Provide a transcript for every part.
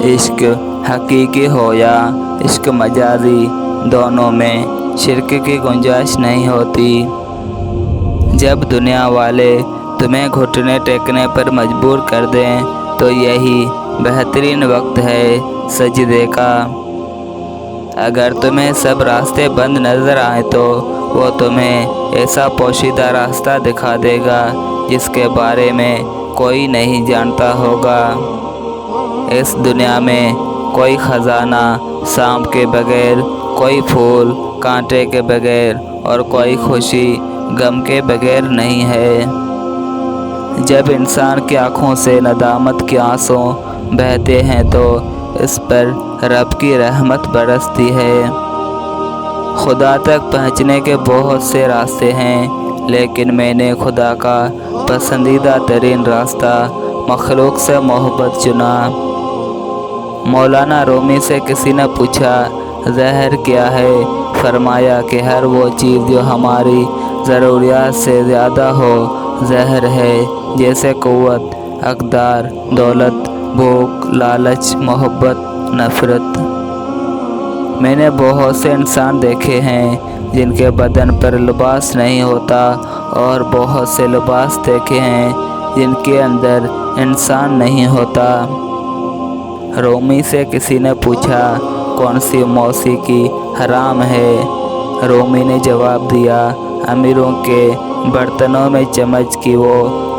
इश्क हकीकी हो या इश्क मजाजी, दोनों में शिर्क की गुंजाइश नहीं होती। जब दुनिया वाले तुम्हें घुटने टेकने पर मजबूर कर दें तो यही बेहतरीन वक्त है सजदे का। अगर तुम्हें सब रास्ते बंद नज़र आए तो वो तुम्हें ऐसा पोशीदा रास्ता दिखा देगा जिसके बारे में कोई नहीं जानता होगा। इस दुनिया में कोई ख़जाना सांप के बगैर, कोई फूल कांटे के बगैर और कोई खुशी गम के बगैर नहीं है। जब इंसान की आँखों से नदामत के आंसू बहते हैं तो इस पर रब की रहमत बरसती है। खुदा तक पहुँचने के बहुत से रास्ते हैं, लेकिन मैंने खुदा का पसंदीदा तरीन रास्ता मखलूक से मोहब्बत चुना। मौलाना रूमी से किसी ने पूछा, ज़हर क्या है? फरमाया कि हर वो चीज़ जो हमारी ज़रूरियात से ज़्यादा हो ज़हर है, जैसे क़ुव्वत, अक़दार, दौलत, भूख, लालच, मोहब्बत, नफ़रत। मैंने बहुत से इंसान देखे हैं जिनके बदन पर लिबास नहीं होता और बहुत से लिबास देखे हैं जिनके अंदर इंसान नहीं होता। रूमी से किसी ने पूछा, कौन सी मौसीकी हराम है? रूमी ने जवाब दिया, अमीरों के बर्तनों में चम्मच की वो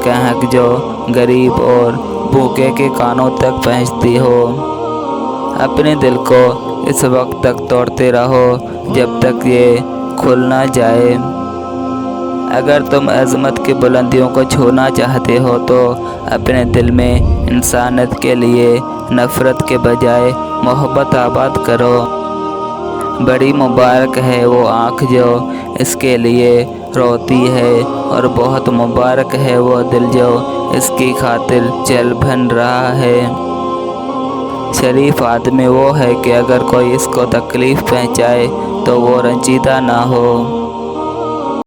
कहक जो गरीब और भूखे के कानों तक पहुंचती हो। अपने दिल को इस वक्त तक तोड़ते रहो जब तक ये खुल ना जाए। अगर तुम अज़मत की बुलंदियों को छूना चाहते हो तो अपने दिल में इंसानियत के लिए नफ़रत के बजाय मोहब्बत आबाद करो। बड़ी मुबारक है वो आँख जो इसके लिए रोती है और बहुत मुबारक है वो दिल जो इसकी खातिर जल बन रहा है। शरीफ आदमी वो है कि अगर कोई इसको तकलीफ़ पहुँचाए तो वो रंजीदा ना हो।